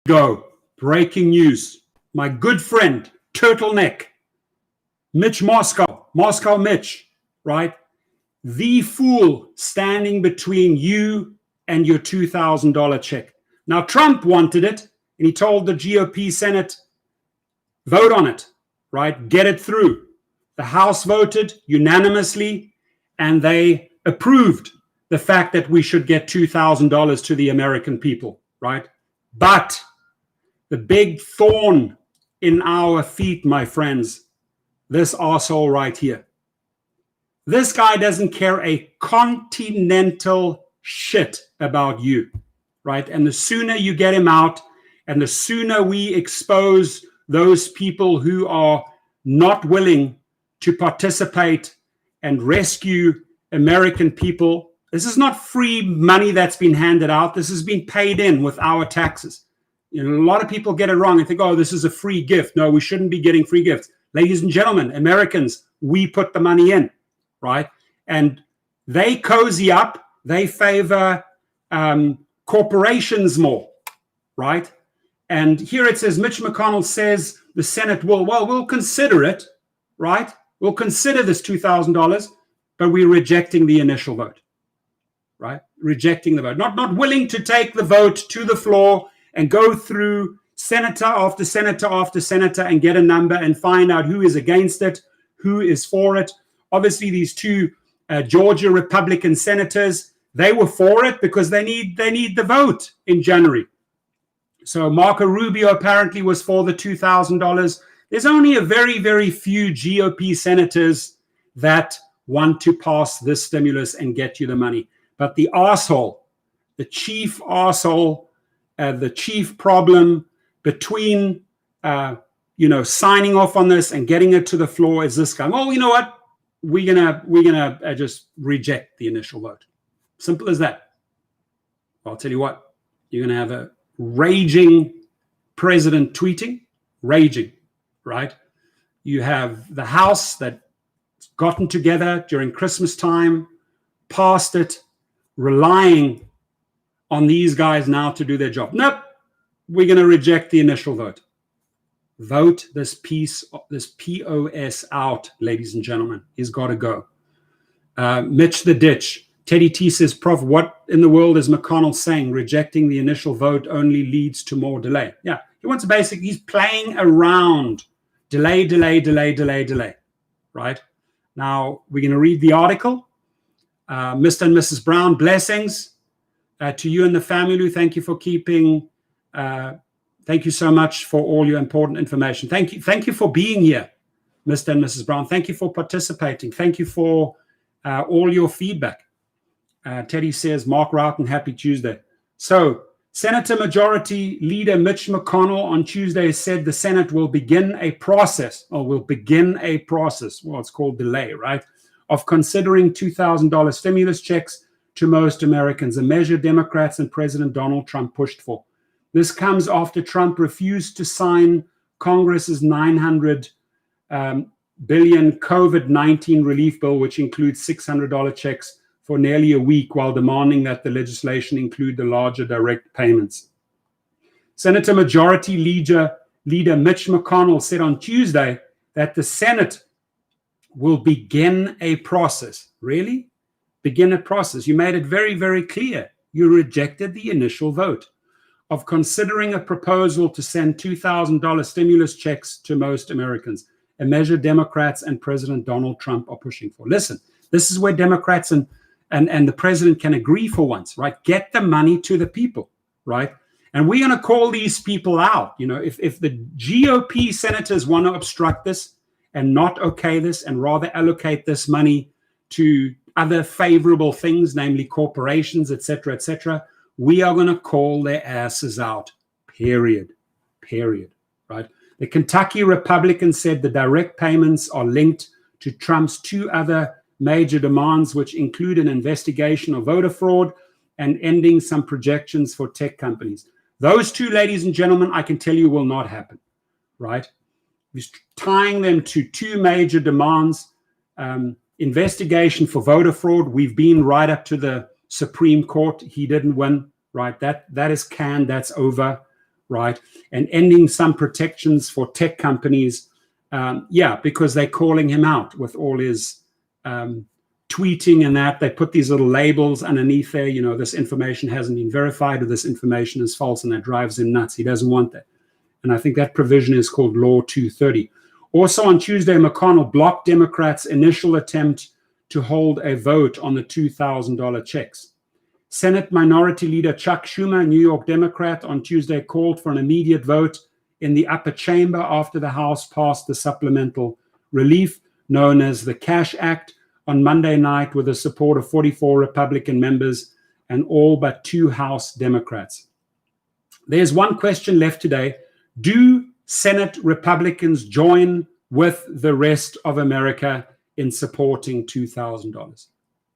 Go. Breaking news. My good friend, Turtleneck, Mitch Moscow Mitch, right? The fool standing between you and your $2,000 check. Now, Trump wanted it, and he told the GOP Senate, vote on it, right? Get it through. The House voted unanimously, and they approved the fact that we should get $2,000 to the American people, right? But the big thorn in our feet, my friends, this arsehole right here. This guy doesn't care a continental shit about you, right? And the sooner you get him out, and the sooner we expose those people who are not willing to participate and rescue American people. This is not free money that's been handed out. This has been paid in with our taxes. You know, a lot of people get it wrong and think, oh, this is a free gift. No, we shouldn't be getting free gifts. Ladies and gentlemen, Americans, we put the money in, right? And they cozy up. They favor corporations more, right? And here it says, Mitch McConnell says the Senate we'll consider it, right? We'll consider this $2,000, but we're rejecting the initial vote, right? Rejecting the vote. Not willing to take the vote to the floor and go through senator after senator after senator and get a number and find out who is against it, who is for it. Obviously, these two Georgia Republican senators, they were for it because they need the vote in January. So Marco Rubio apparently was for the $2,000. There's only a very, very few GOP senators that want to pass this stimulus and get you the money. But the arsehole, the chief arsehole, the chief problem between, signing off on this and getting it to the floor is this guy. Well, you know what? We're gonna just reject the initial vote. Simple as that. I'll tell you what. You're gonna have a raging president tweeting, raging, right? You have the House that's gotten together during Christmas time, passed it, relying on these guys now to do their job. Nope, we're going to reject the initial vote. Vote this POS out, ladies and gentlemen. He's got to go. Mitch the Ditch. Teddy T says, Prof, what in the world is McConnell saying? Rejecting the initial vote only leads to more delay. Yeah, he wants he's playing around. Delay, right? Now, we're going to read the article. Mr. and Mrs. Brown, blessings to you and the family. Thank you for keeping, thank you so much for all your important information. Thank you for being here, Mr. and Mrs. Brown. Thank you for participating. Thank you for all your feedback. Teddy says, Mark Roughton, happy Tuesday. So, Senator Majority Leader Mitch McConnell on Tuesday said the Senate will begin a process. Well, it's called delay, right? Of considering $2,000 stimulus checks to most Americans, a measure Democrats and President Donald Trump pushed for. This comes after Trump refused to sign Congress's $900 billion COVID-19 relief bill, which includes $600 checks for nearly a week, while demanding that the legislation include the larger direct payments. Senator Majority Leader Mitch McConnell said on Tuesday that the Senate will begin a process. Really? Begin a process. You made it very, very clear. You rejected the initial vote of considering a proposal to send $2,000 stimulus checks to most Americans, a measure Democrats and President Donald Trump are pushing for. Listen, this is where Democrats and the president can agree for once, right? Get the money to the people, right? And we're going to call these people out. You know, if the GOP senators want to obstruct this and not okay this and rather allocate this money to other favorable things, namely corporations, et cetera, we are going to call their asses out, period, right? The Kentucky Republicans said the direct payments are linked to Trump's two other major demands, which include an investigation of voter fraud and ending some projections for tech companies. Those two, ladies and gentlemen, I can tell you will not happen, right? He's tying them to two major demands, investigation for voter fraud. We've been right up to the Supreme Court. He didn't win, right? That is canned. That's over. right? And ending some protections for tech companies. Because they're calling him out with all his tweeting and that. They put these little labels underneath there, this information hasn't been verified or this information is false, and that drives him nuts. He doesn't want that. And I think that provision is called Law 230. Also on Tuesday, McConnell blocked Democrats' initial attempt to hold a vote on the $2,000 checks. Senate Minority Leader Chuck Schumer, a New York Democrat, on Tuesday called for an immediate vote in the upper chamber after the House passed the supplemental relief known as the Cash Act on Monday night with the support of 44 Republican members and all but 2 House Democrats. There's one question left today. Do Senate Republicans join with the rest of America in supporting $2,000?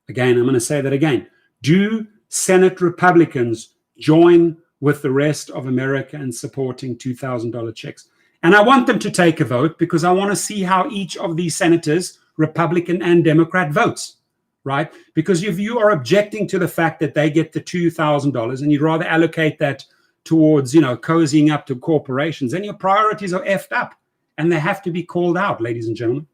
Again, I'm going to say that again. Do Senate Republicans join with the rest of America in supporting $2,000 checks? And I want them to take a vote because I want to see how each of these senators, Republican and Democrat, votes, right? Because if you are objecting to the fact that they get the $2,000 and you'd rather allocate that towards, cozying up to corporations, then your priorities are effed up and they have to be called out, ladies and gentlemen.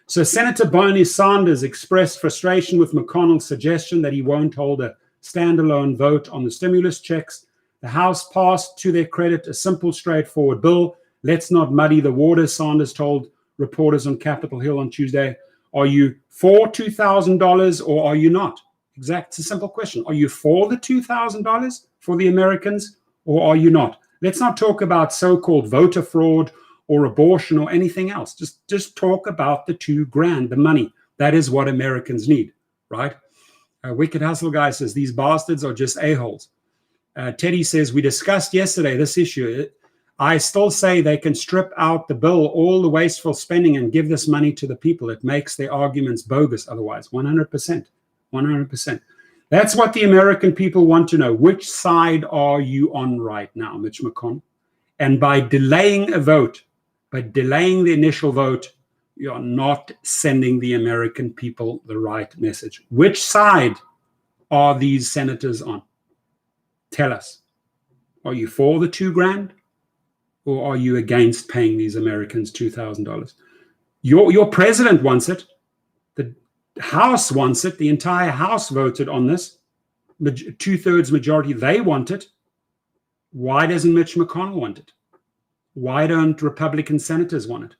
So Senator Bernie Sanders expressed frustration with McConnell's suggestion that he won't hold a standalone vote on the stimulus checks. The House passed, to their credit, a simple, straightforward bill. Let's not muddy the waters, Sanders told reporters on Capitol Hill on Tuesday. Are you for $2,000 or are you not? It's a simple question. Are you for the $2,000 for the Americans or are you not? Let's not talk about so-called voter fraud or abortion or anything else. Just talk about the $2,000, the money. That is what Americans need, right? Wicked Hustle Guy says, these bastards are just a-holes. Teddy says, we discussed yesterday this issue. I still say they can strip out the bill, all the wasteful spending, and give this money to the people. It makes their arguments bogus otherwise. 100%. 100%. That's what the American people want to know. Which side are you on right now, Mitch McConnell? And by delaying a vote, by delaying the initial vote, you're not sending the American people the right message. Which side are these senators on? Tell us. Are you for the $2,000? Or are you against paying these Americans $2,000? Your president wants it. The House wants it. The entire House voted on this. 2/3 majority, they want it. Why doesn't Mitch McConnell want it? Why don't Republican senators want it?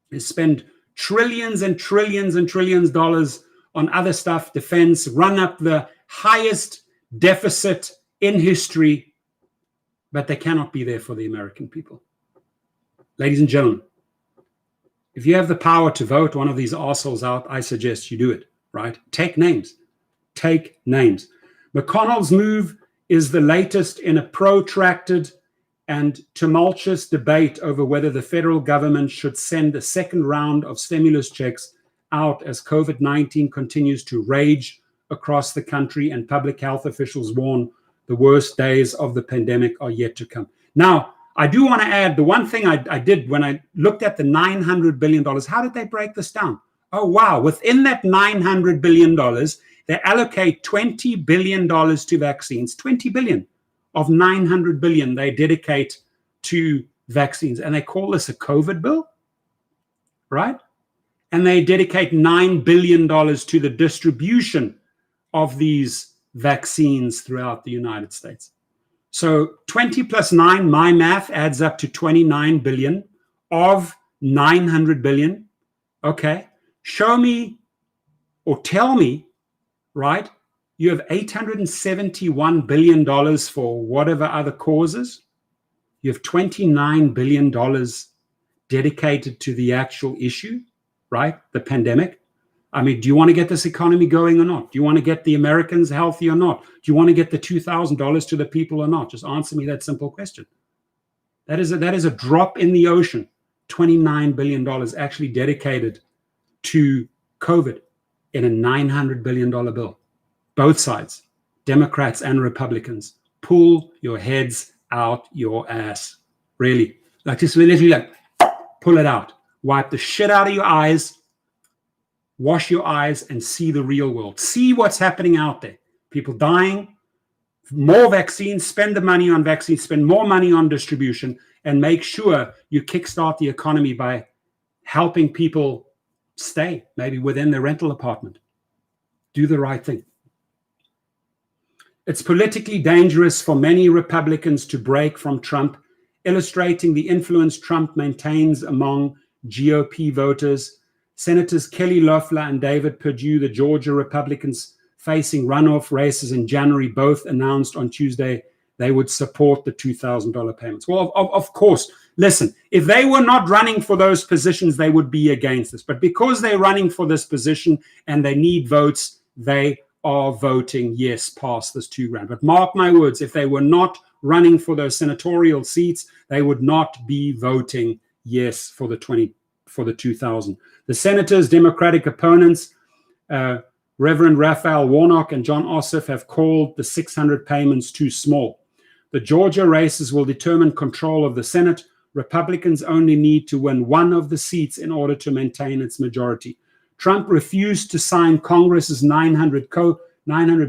They spend trillions and trillions and trillions of dollars on other stuff, defense, run up the highest deficit in history, but they cannot be there for the American people. Ladies and gentlemen, if you have the power to vote one of these assholes out, I suggest you do it, right? Take names. Take names. McConnell's move is the latest in a protracted and tumultuous debate over whether the federal government should send a second round of stimulus checks out as COVID-19 continues to rage across the country and public health officials warn the worst days of the pandemic are yet to come. Now, I do want to add the one thing I did when I looked at the $900 billion. How did they break this down? Oh, wow. Within that $900 billion, they allocate $20 billion to vaccines. $20 billion of $900 billion they dedicate to vaccines. And they call this a COVID bill, right? And they dedicate $9 billion to the distribution of these vaccines throughout the United States. So 20 plus 9, my math adds up to 29 billion of 900 billion. Okay. Show me or tell me, right? You have $871 billion for whatever other causes. You have $29 billion dedicated to the actual issue, right? The pandemic. I mean, do you want to get this economy going or not? Do you want to get the Americans healthy or not? Do you want to get the $2,000 to the people or not? Just answer me that simple question. That is a drop in the ocean. $29 billion actually dedicated to COVID in a $900 billion bill. Both sides, Democrats and Republicans, pull your heads out your ass. Really. Like just literally like pull it out. Wipe the shit out of your eyes. Wash your eyes and see the real world. See what's happening out there. People dying, more vaccines, spend the money on vaccines, spend more money on distribution, and make sure you kickstart the economy by helping people stay, maybe within their rental apartment. Do the right thing. It's politically dangerous for many Republicans to break from Trump, illustrating the influence Trump maintains among GOP voters. Senators Kelly Loeffler and David Perdue, the Georgia Republicans facing runoff races in January, both announced on Tuesday they would support the $2,000 payments. Well, of course, listen, if they were not running for those positions, they would be against this. But because they're running for this position and they need votes, they are voting yes past this $2,000. But mark my words, if they were not running for those senatorial seats, they would not be voting yes for the $2,000. The senators' Democratic opponents, Reverend Raphael Warnock and John Ossoff, have called the $600 payments too small. The Georgia races will determine control of the Senate. Republicans only need to win one of the seats in order to maintain its majority. Trump refused to sign Congress's $900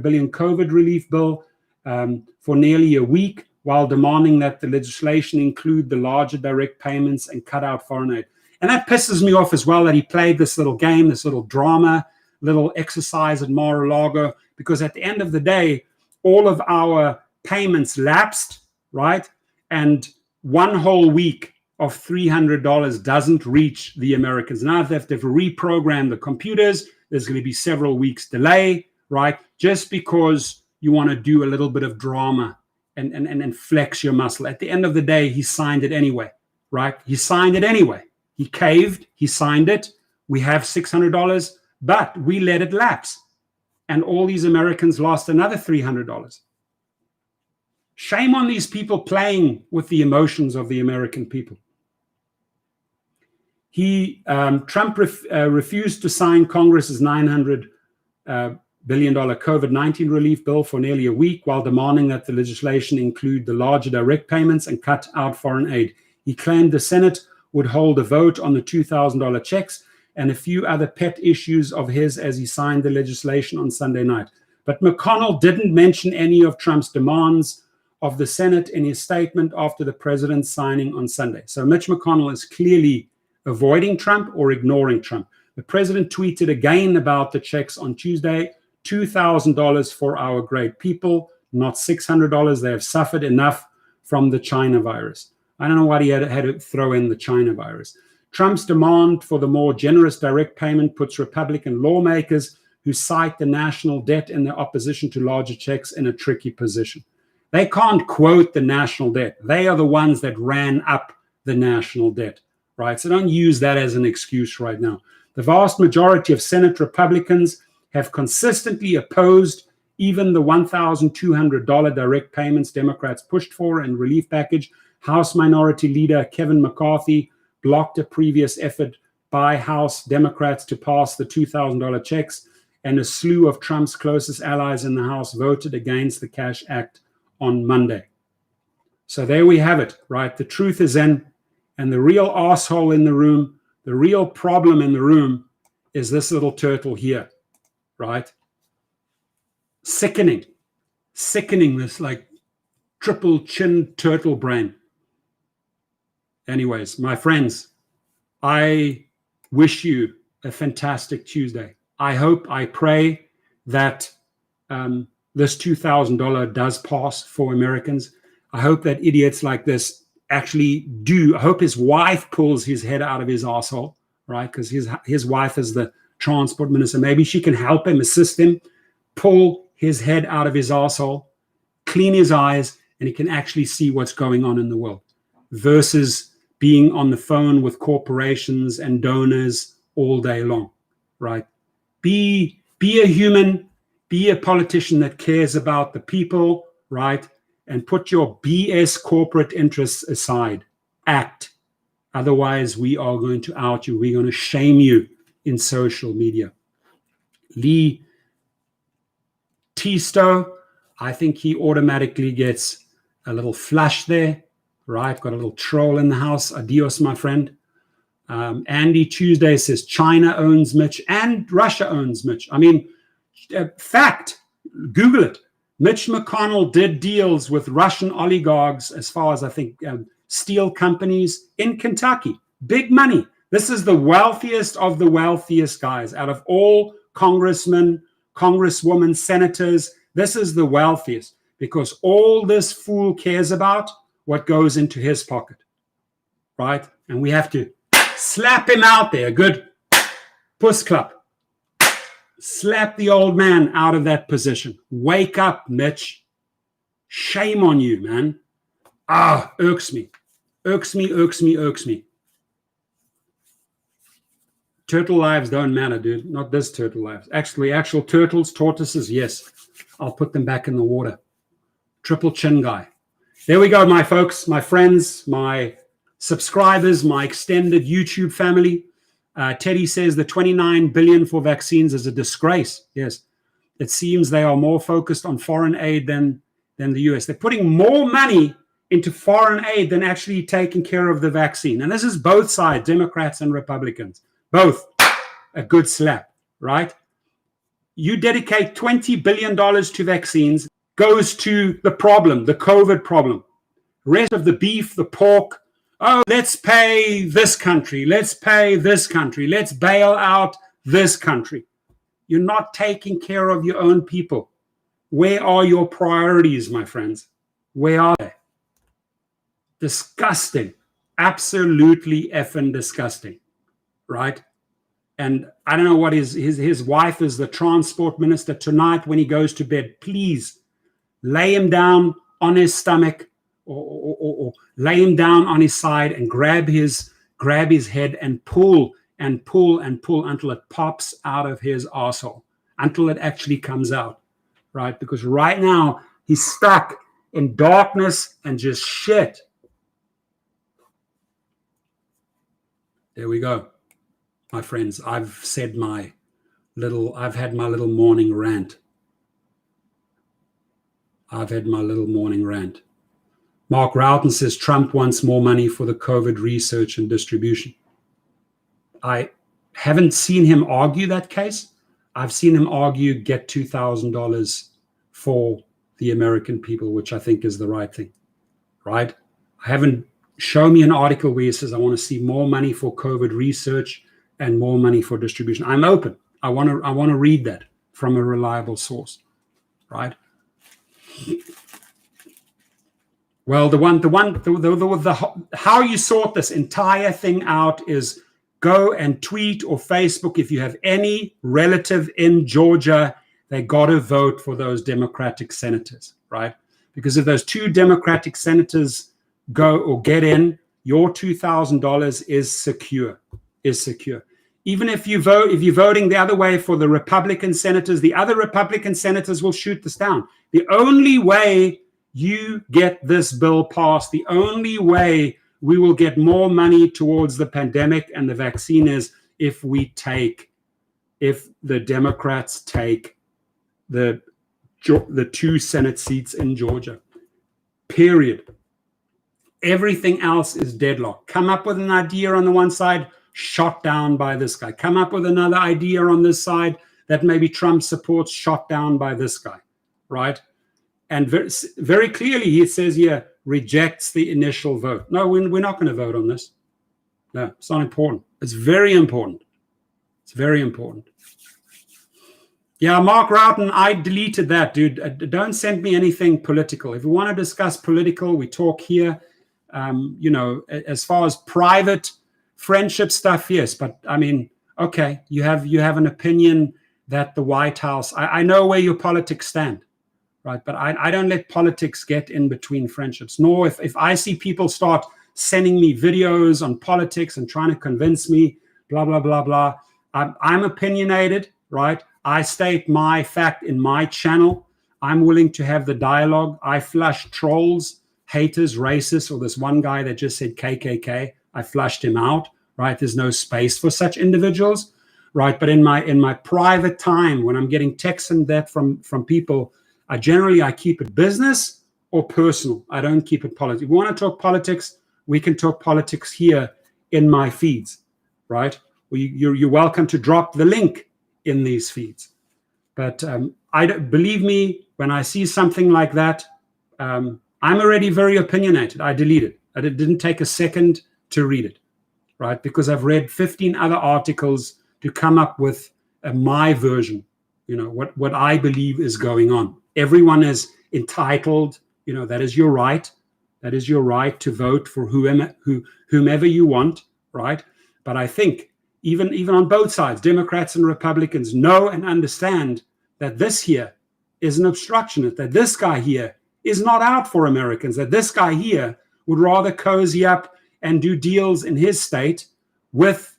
billion COVID relief bill for nearly a week, while demanding that the legislation include the larger direct payments and cut out foreign aid. And that pisses me off as well, that he played this little game, this little drama, little exercise at Mar-a-Lago, because at the end of the day, all of our payments lapsed, right? And one whole week of $300 doesn't reach the Americans. Now they've reprogrammed the computers. There's going to be several weeks delay, right? Just because you want to do a little bit of drama and flex your muscle. At the end of the day, he signed it anyway, right? He signed it anyway. He caved. He signed it. We have $600, but we let it lapse. And all these Americans lost another $300. Shame on these people playing with the emotions of the American people. Trump refused to sign Congress's $900 billion COVID-19 relief bill for nearly a week, while demanding that the legislation include the larger direct payments and cut out foreign aid. He claimed the Senate would hold a vote on the $2,000 checks and a few other pet issues of his as he signed the legislation on Sunday night. But McConnell didn't mention any of Trump's demands of the Senate in his statement after the president's signing on Sunday. So Mitch McConnell is clearly avoiding Trump or ignoring Trump. The president tweeted again about the checks on Tuesday, $2,000 for our great people, not $600. They have suffered enough from the China virus. I don't know why he had to throw in the China virus. Trump's demand for the more generous direct payment puts Republican lawmakers who cite the national debt in their opposition to larger checks in a tricky position. They can't quote the national debt. They are the ones that ran up the national debt, right? So don't use that as an excuse right now. The vast majority of Senate Republicans have consistently opposed even the $1,200 direct payments Democrats pushed for in relief package. House Minority Leader Kevin McCarthy blocked a previous effort by House Democrats to pass the $2,000 checks, and a slew of Trump's closest allies in the House voted against the Cash Act on Monday. So there we have it, right? The truth is in, and the real asshole in the room, the real problem in the room is this little turtle here, right? Sickening, this like triple chin turtle brain. Anyways, my friends, I wish you a fantastic Tuesday. I pray that this $2,000 does pass for Americans. I hope that idiots like this actually do. I hope his wife pulls his head out of his asshole, right? Because his wife is the transport minister. Maybe she can help him, assist him, pull his head out of his asshole, clean his eyes, and he can actually see what's going on in the world versus being on the phone with corporations and donors all day long, right? Be a human, be a politician that cares about the people, right? And put your BS corporate interests aside. Act. Otherwise, we are going to out you. We're going to shame you in social media. Lee Tisto, I think he automatically gets a little flush there, right? Got a little troll in the house. Adios, my friend. Andy Tuesday says China owns Mitch and Russia owns Mitch. I mean, fact, Google it. Mitch McConnell did deals with Russian oligarchs, as far as I think steel companies in Kentucky. Big money. This is the wealthiest of the wealthiest guys out of all congressmen, congresswomen, senators. This is the wealthiest because all this fool cares about what goes into his pocket, right? And we have to slap him out there. Good puss clap. Slap the old man out of that position. Wake up, Mitch. Shame on you, man. Irks me. Irks me, irks me, irks me. Turtle lives don't matter, dude. Not this turtle lives. Actually, actual turtles, tortoises, yes. I'll put them back in the water. Triple chin guy. There we go, my folks, my friends, my subscribers, my extended YouTube family. Teddy says the $29 billion for vaccines is a disgrace. Yes, it seems they are more focused on foreign aid than the US. They're putting more money into foreign aid than actually taking care of the vaccine. And this is both sides, Democrats and Republicans. Both a good slap, right? You dedicate $20 billion to vaccines, goes to the problem, the COVID problem. Rest of the beef, the pork, let's pay this country, let's pay this country, let's bail out this country. You're not taking care of your own people. Where are your priorities, my friends? Where are they? Disgusting. Absolutely effing disgusting. Right? And I don't know what his wife is the transport minister. Tonight when he goes to bed, please lay him down on his stomach or lay him down on his side and grab his head and pull and pull and pull until it pops out of his arsehole, until it actually comes out, right? Because right now he's stuck in darkness and just shit. There we go. My friends, I've had my little morning rant. Mark Roughton says Trump wants more money for the COVID research and distribution. I haven't seen him argue that case. I've seen him argue get $2,000 for the American people, which I think is the right thing, right? I haven't shown me an article where he says, I want to see more money for COVID research and more money for distribution. I'm open. I want to read that from a reliable source, right? Well, how you sort this entire thing out is go and tweet or Facebook. If you have any relative in Georgia, they got to vote for those Democratic senators, right? Because if those two Democratic senators go or get in, your $2,000 is secure. Even if you're voting the other way for the Republican senators, the other Republican senators will shoot this down. The only way you get this bill passed, the only way we will get more money towards the pandemic and the vaccine is if the Democrats take the 2 Senate seats in Georgia. Period. Everything else is deadlock. Come up with an idea on the one side, shot down by this guy. Come up with another idea on this side that maybe Trump supports, shot down by this guy, right? And very, very clearly he says here, rejects the initial vote. No, we're not going to vote on this. No, it's not important. It's very important. It's very important. Yeah, Mark Roughton, I deleted that, dude. Don't send me anything political. If we want to discuss political, we talk here. As far as private friendship stuff, yes. But I mean, okay, you have an opinion that the White House, I know where your politics stand, right? But I don't let politics get in between friendships. Nor if I see people start sending me videos on politics and trying to convince me, blah, blah, blah, blah. I'm opinionated, right? I state my fact in my channel. I'm willing to have the dialogue. I flush trolls, haters, racists, or this one guy that just said KKK. I flushed him out, right? There's no space for such individuals, right? But in my private time, when I'm getting texts and that from people, I keep it business or personal. I don't keep it politics. If we want to talk politics, we can talk politics here in my feeds, right? You're welcome to drop the link in these feeds. But believe me, when I see something like that, I'm already very opinionated. I delete it. I didn't take a second to read it, right? Because I've read 15 other articles to come up with my version, what I believe is going on. Everyone is entitled, that is your right. That is your right to vote for whomever you want, right? But I think even on both sides, Democrats and Republicans know and understand that this here is an obstructionist, that this guy here is not out for Americans, that this guy here would rather cozy up and do deals in his state with,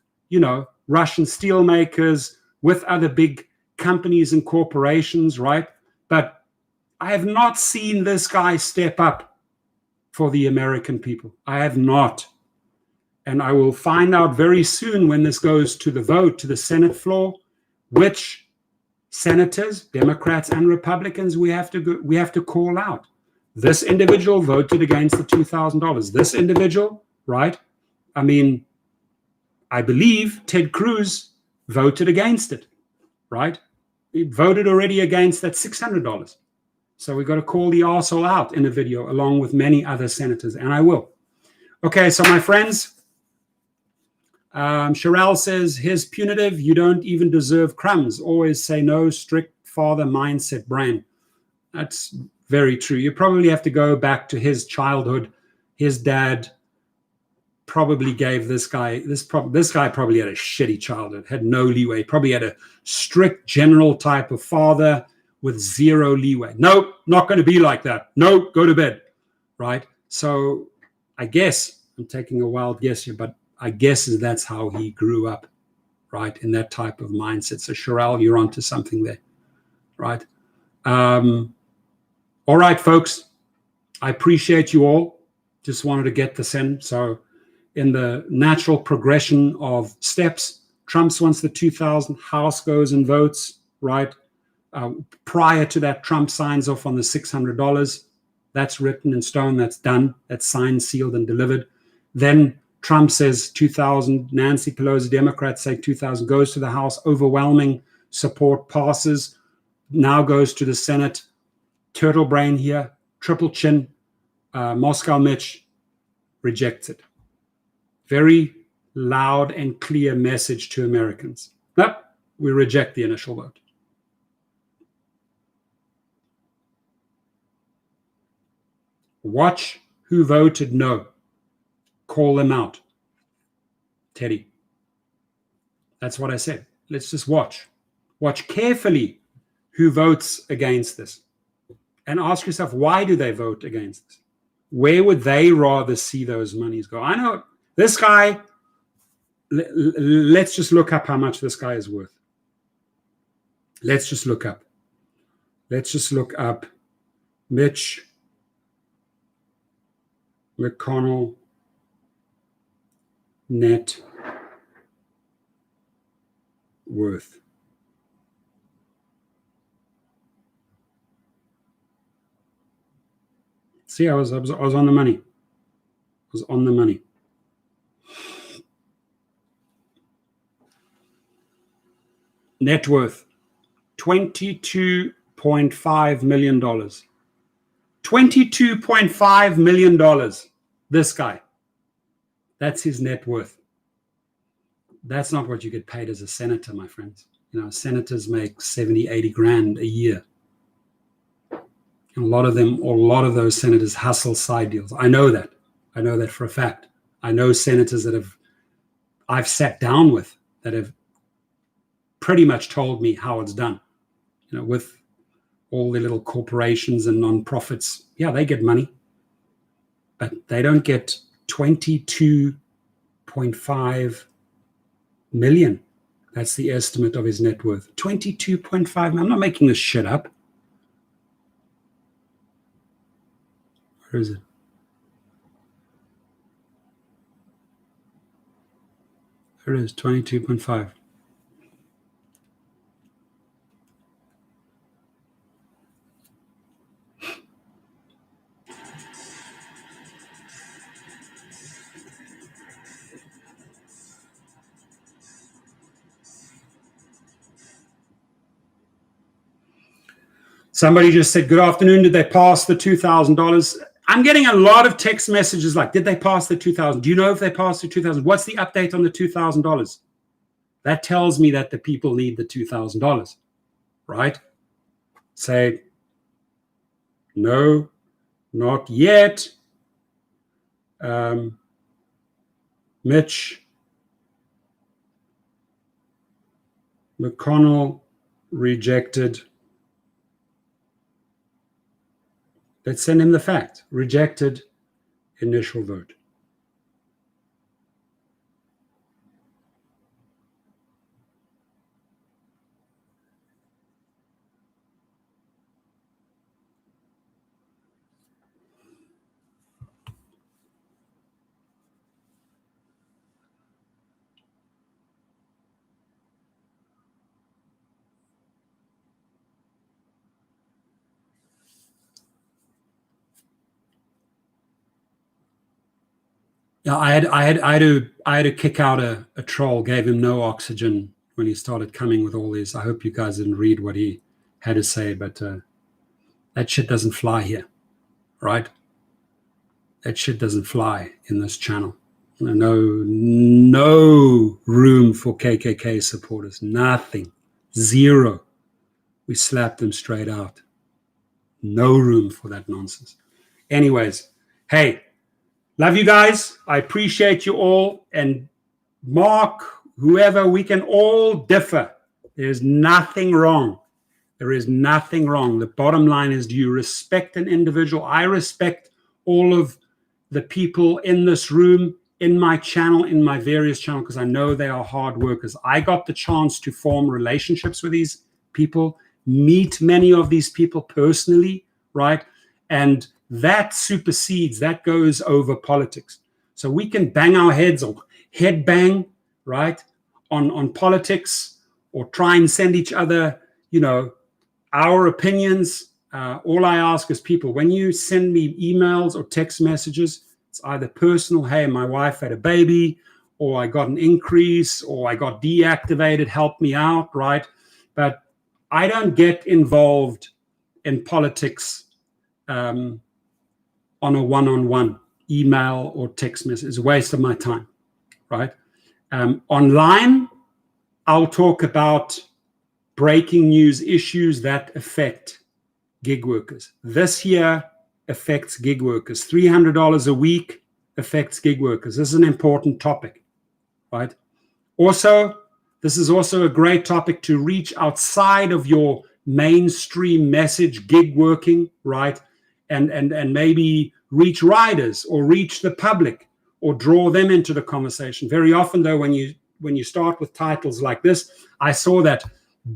Russian steelmakers, with other big companies and corporations, right? But I have not seen this guy step up for the American people. I have not. And I will find out very soon when this goes to the vote, to the Senate floor, which senators, Democrats and Republicans, we have to call out. This individual voted against the $2,000. This individual, right? I mean, I believe Ted Cruz voted against it, right? He voted already against that $600. So we got to call the arsehole out in a video along with many other senators, and I will. Okay, so my friends, Sherelle says, here's punitive. You don't even deserve crumbs. Always say no, strict father mindset brain. That's very true. You probably have to go back to his childhood. His dad probably gave this guy probably had a shitty childhood, had no leeway, probably had a strict general type of father with zero leeway. Nope, not going to be like that. Nope, go to bed, right? So I guess, I'm taking a wild guess here, but I guess that's how he grew up, right, in that type of mindset. So Sherelle, you're onto something there, right? All right, folks, I appreciate you all. Just wanted to get this in. So in the natural progression of steps, Trump wants the 2,000, House goes and votes, right? Prior to that, Trump signs off on the $600. That's written in stone. That's done. That's signed, sealed, and delivered. Then Trump says 2,000. Nancy Pelosi, Democrats say 2,000. Goes to the House. Overwhelming support, passes. Now goes to the Senate. Turtle brain here. Triple chin. Moscow Mitch rejects it. Very loud and clear message to Americans. Nope, we reject the initial vote. Watch who voted no. Call them out. Teddy. That's what I said. Let's just watch. Watch carefully who votes against this. And ask yourself, why do they vote against this? Where would they rather see those monies go? I know this guy, let's just look up how much this guy is worth. Let's just look up. Let's just look up Mitch McConnell net worth. See, I was on the money. I was on the money. Net worth, $22.5 million. $22.5 million. This guy. That's his net worth. That's not what you get paid as a senator, my friends. Senators make 70, 80 grand a year. And a lot of those senators hustle side deals. I know that. I know that for a fact. I know senators that I've sat down with that have pretty much told me how it's done. With all the little corporations and nonprofits, yeah, they get money, but they don't get 22.5 million. That's the estimate of his net worth. 22.5. I'm not making this shit up. Where is it? There it is, 22.5. Somebody just said, good afternoon. Did they pass the $2,000? I'm getting a lot of text messages like, did they pass the $2,000? Do you know if they passed the $2,000? What's the update on the $2,000? That tells me that the people need the $2,000, right? Say, no, not yet. Mitch McConnell rejected. Let's send him the fact. Rejected initial vote. Yeah, I had to kick out a troll, gave him no oxygen when he started coming with all these. I hope you guys didn't read what he had to say, but that shit doesn't fly here, right? That shit doesn't fly in this channel. No room for KKK supporters. Nothing. Zero. We slapped them straight out. No room for that nonsense. Anyways, hey, love you guys. I appreciate you all. And Mark, whoever, we can all differ. There's nothing wrong. There is nothing wrong. The bottom line is, do you respect an individual? I respect all of the people in this room, in my channel, in my various channels, because I know they are hard workers. I got the chance to form relationships with these people, meet many of these people personally, right? And that supersedes, that goes over politics. So we can bang our heads or head bang, right, on politics, or try and send each other, our opinions. All I ask is, people, when you send me emails or text messages, it's either personal, hey, my wife had a baby, or I got an increase, or I got deactivated, help me out, right? But I don't get involved in politics on a one-on-one email or text message. It's a waste of my time, right? Online, I'll talk about breaking news issues that affect gig workers. This year affects gig workers. $300 a week affects gig workers. This is an important topic, right? Also, this is also a great topic to reach outside of your mainstream message, gig working, right? And maybe reach riders or reach the public or draw them into the conversation. Very often, though, when you start with titles like this, I saw that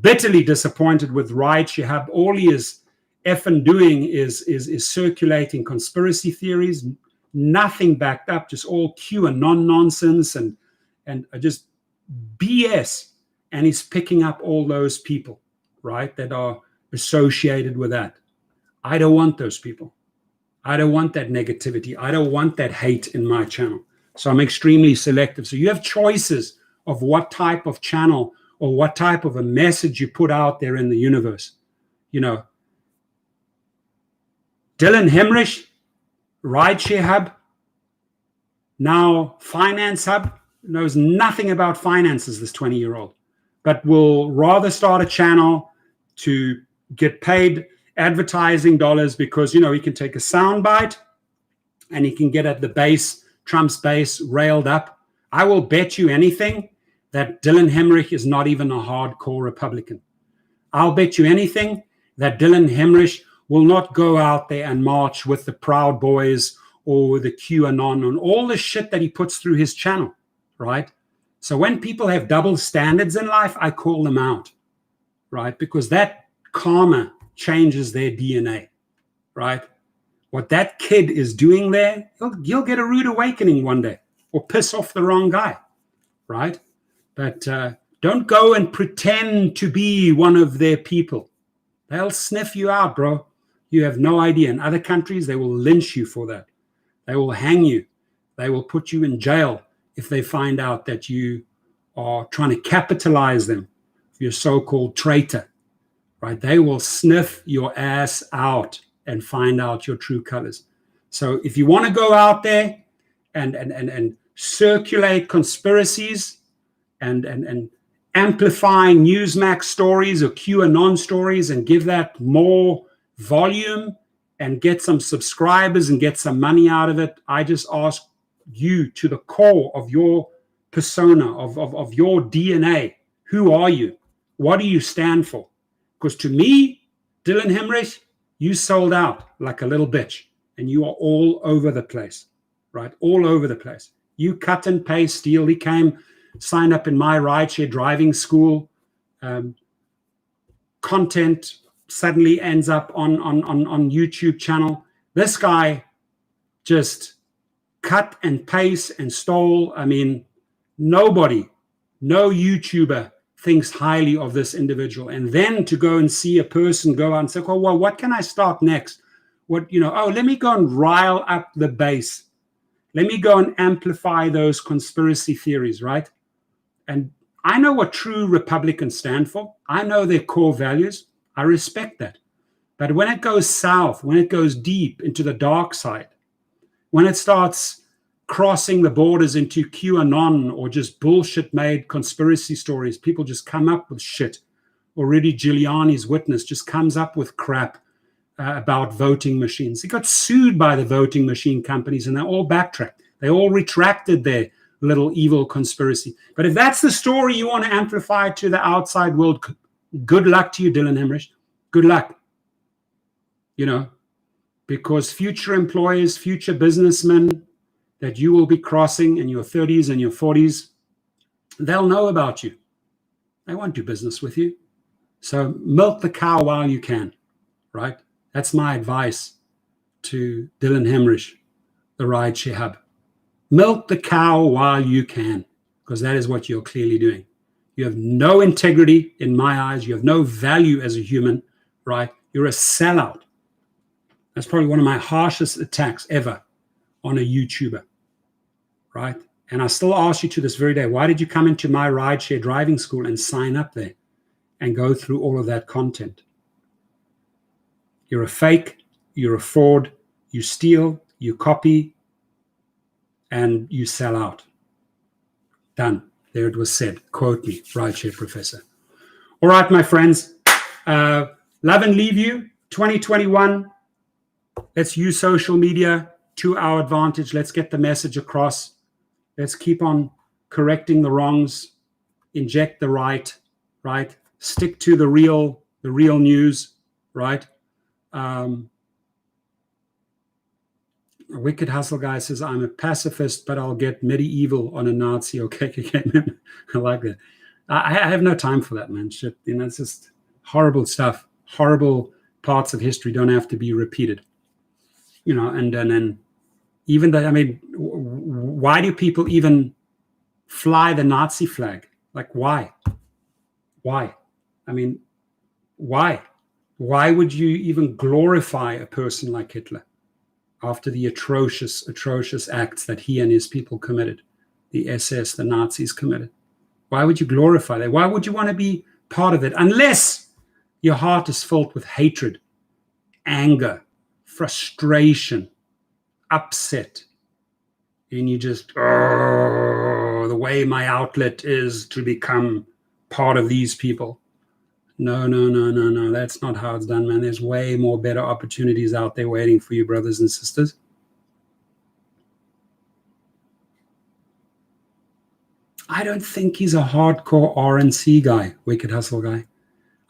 bitterly disappointed with RideShare Hub. All he is effing doing is circulating conspiracy theories, nothing backed up, just all QAnon nonsense and just BS. And he's picking up all those people, right, that are associated with that. I don't want those people. I don't want that negativity. I don't want that hate in my channel. So I'm extremely selective. So you have choices of what type of channel or what type of a message you put out there in the universe. Dylan Hemrich, RideShare Hub, now Finance Hub, knows nothing about finances, this 20-year-old, but will rather start a channel to get paid advertising dollars because, he can take a soundbite and he can get at the base, Trump's base, railed up. I will bet you anything that Dylan Hemrich is not even a hardcore Republican. I'll bet you anything that Dylan Hemrich will not go out there and march with the Proud Boys or the QAnon and all the shit that he puts through his channel, right? So when people have double standards in life, I call them out, right? Because that karma changes their DNA, right? What that kid is doing there, you'll get a rude awakening one day or piss off the wrong guy, right? But don't go and pretend to be one of their people. They'll sniff you out, bro. You have no idea. In other countries, they will lynch you for that. They will hang you. They will put you in jail if they find out that you are trying to capitalize them, your so-called traitor, right? They will sniff your ass out and find out your true colors. So if you want to go out there and circulate conspiracies and amplify Newsmax stories or QAnon stories and give that more volume and get some subscribers and get some money out of it, I just ask you, to the core of your persona, of your DNA, who are you? What do you stand for? Because to me, Dylan Hemrich, you sold out like a little bitch, and you are all over the place, right? All over the place. You cut and paste Steele. He came, signed up in my rideshare driving school. Content suddenly ends up on YouTube channel. This guy just cut and paste and stole. I mean, nobody, no YouTuber thinks highly of this individual. And then to go and see a person go out and say, oh, well, what can I start next? What, let me go and rile up the base. Let me go and amplify those conspiracy theories, right? And I know what true Republicans stand for. I know their core values. I respect that. But when it goes south, when it goes deep into the dark side, when it starts crossing the borders into QAnon or just bullshit-made conspiracy stories, people just come up with shit. Already Giuliani's witness just comes up with crap about voting machines. He got sued by the voting machine companies, and they all backtracked. They all retracted their little evil conspiracy. But if that's the story you want to amplify to the outside world, good luck to you, Dylan Hemrich. Good luck. Because future employers, future businessmen that you will be crossing in your 30s and your 40s, they'll know about you. They won't do business with you. So milk the cow while you can, right? That's my advice to Dylan Hemrich, the Rideshare Hub. Milk the cow while you can, because that is what you're clearly doing. You have no integrity in my eyes. You have no value as a human, right? You're a sellout. That's probably one of my harshest attacks ever on a YouTuber, right? And I still ask you to this very day, why did you come into my rideshare driving school and sign up there and go through all of that content? You're a fake, you're a fraud, you steal, you copy, and you sell out. Done. There it was said. Quote me, Rideshare Professor. All right, my friends. Love and leave you. 2021. Let's use social media to our advantage. Let's get the message across. Let's keep on correcting the wrongs. Inject the right? Stick to the real news, right? A Wicked Hustle guy says, I'm a pacifist, but I'll get medieval on a Nazi or KKK. I like that. I have no time for that, man. Shit, it's just horrible stuff. Horrible parts of history don't have to be repeated. And then even that, why do people even fly the Nazi flag? Like, why? Why? Why? Why would you even glorify a person like Hitler after the atrocious acts that he and his people committed, the SS, the Nazis committed? Why would you glorify that? Why would you want to be part of it? Unless your heart is filled with hatred, anger, frustration, upset, and you just, the way my outlet is to become part of these people. No. That's not how it's done, man. There's way more better opportunities out there waiting for you, brothers and sisters. I don't think he's a hardcore RNC guy, Wicked Hustle guy.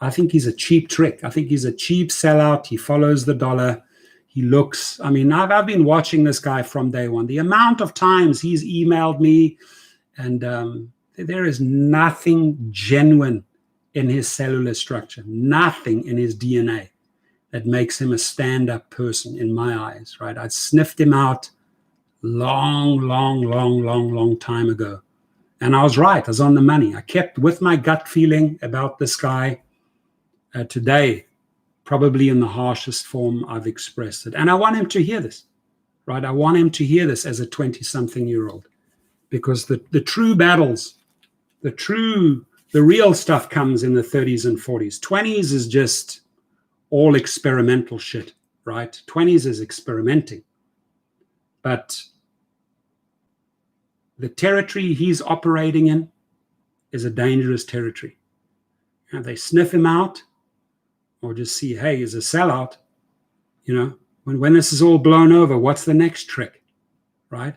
I think he's a cheap trick. I think he's a cheap sellout. He follows the dollar. He looks, I've been watching this guy from day one. The amount of times he's emailed me, and there is nothing genuine in his cellular structure, nothing in his DNA that makes him a stand-up person in my eyes, right? I sniffed him out long time ago. And I was right. I was on the money. I kept with my gut feeling about this guy today, probably in the harshest form I've expressed it. And I want him to hear this, right? I want him to hear this as a 20-something-year-old, because the true battles, the true The real stuff comes in the 30s and 40s. 20s is just all experimental shit, right? 20s is experimenting. But the territory he's operating in is a dangerous territory. And they sniff him out or just see, hey, he's a sellout. You know, when this is all blown over, what's the next trick, right?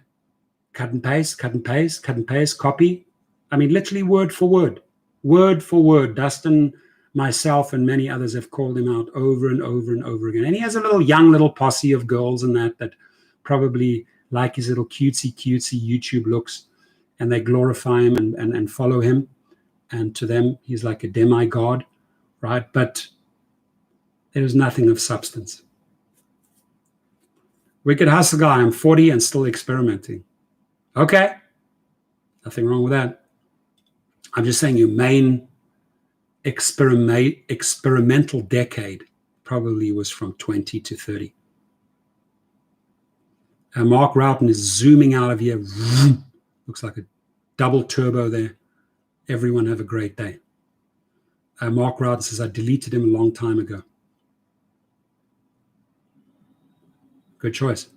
Cut and paste, cut and paste, cut and paste, copy. I mean, literally word for word. Word for word. Dustin, myself, and many others have called him out over and over and over again. And he has a young little posse of girls and that probably like his little cutesy YouTube looks, and they glorify him and follow him. And to them, he's like a demigod, right? But there's nothing of substance. Wicked hustle guy, I'm 40 and still experimenting. Okay, nothing wrong with that. I'm just saying your main experimental decade probably was from 20 to 30. Mark Roughton is zooming out of here. Looks like a double turbo there. Everyone have a great day. Mark Roughton says, I deleted him a long time ago. Good choice.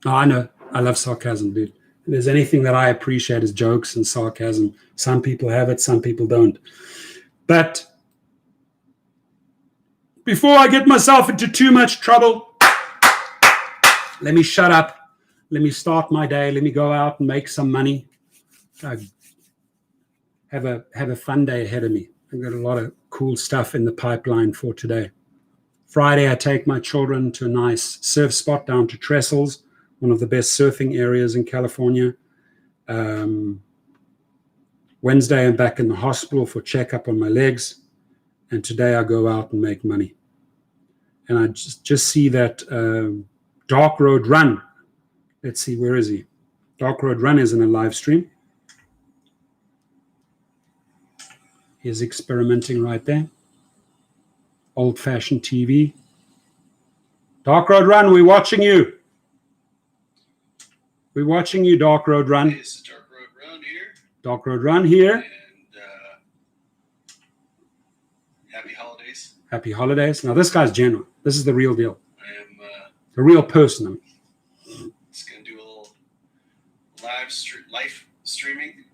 Oh, I know. I love sarcasm, dude. If there's anything that I appreciate is jokes and sarcasm. Some people have it, some people don't. But before I get myself into too much trouble, let me shut up. Let me start my day. Let me go out and make some money. Have a fun day ahead of me. I've got a lot of cool stuff in the pipeline for today. Friday, I take my children to a nice surf spot down to Trestles, one of the best surfing areas in California. Wednesday, I'm back in the hospital for checkup on my legs. And today I go out and make money. And I just see that Dark Road Run. Let's see, where is he? Dark Road Run is in a live stream. He's experimenting right there. Old-fashioned TV. Dark Road Run, we're watching you. We're watching you, Dark Road Run. Hey, it's Dark Road Run here. Dark Road Run here. And happy holidays. Happy holidays. Now, this guy's genuine. This is the real deal. I am the real person. just going to do a little live streaming.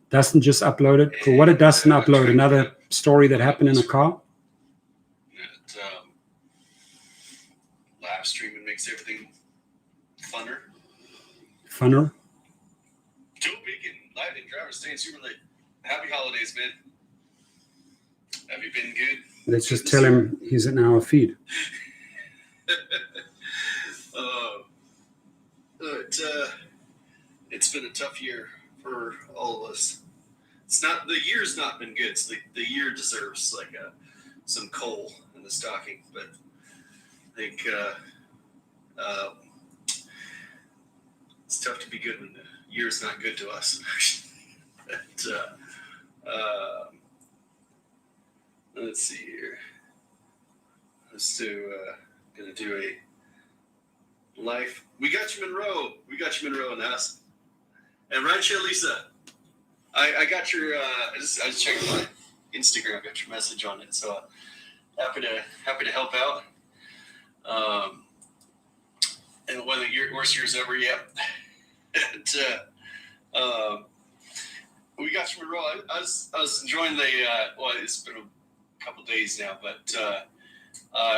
Dustin just uploaded. Cool. What did Dustin upload? Another story that happened in a car? Live streaming makes everything funner. Funner? Joe Beacon, live in driver staying super late. Happy holidays, man. Have you been good? Let's just tell him he's an hour feed. It's been a tough year for all of us. The year's not been good. So the year deserves like some coal in the stocking, but I think it's tough to be good when the year's not good to us. But, let's see here. Let's gonna do a life. We got you, Monroe. We got you, Monroe, in the house. And Rideshare Lisa, I got your. I just checked my Instagram. I got your message on it, so happy to help out. And one of the worst years ever yet. And we got you, Monroe. I was enjoying the. Well, it's been a couple days now, but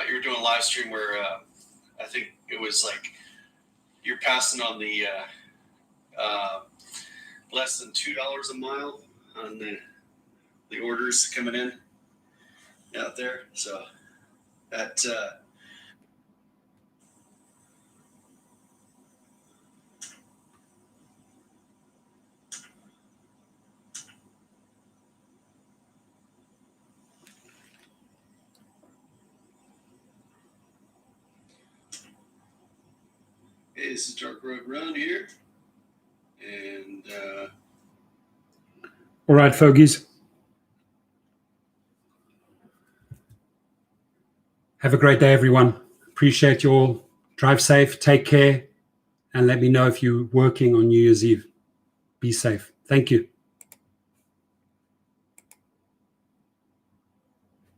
you were doing a live stream where I think it was like you're passing on the less than $2 a mile on the orders coming in out there. So that hey, this is Dark Road Run here. And all right, fogies. Have a great day, everyone. Appreciate you all. Drive safe, take care, and let me know if you're working on New Year's Eve. Be safe. Thank you.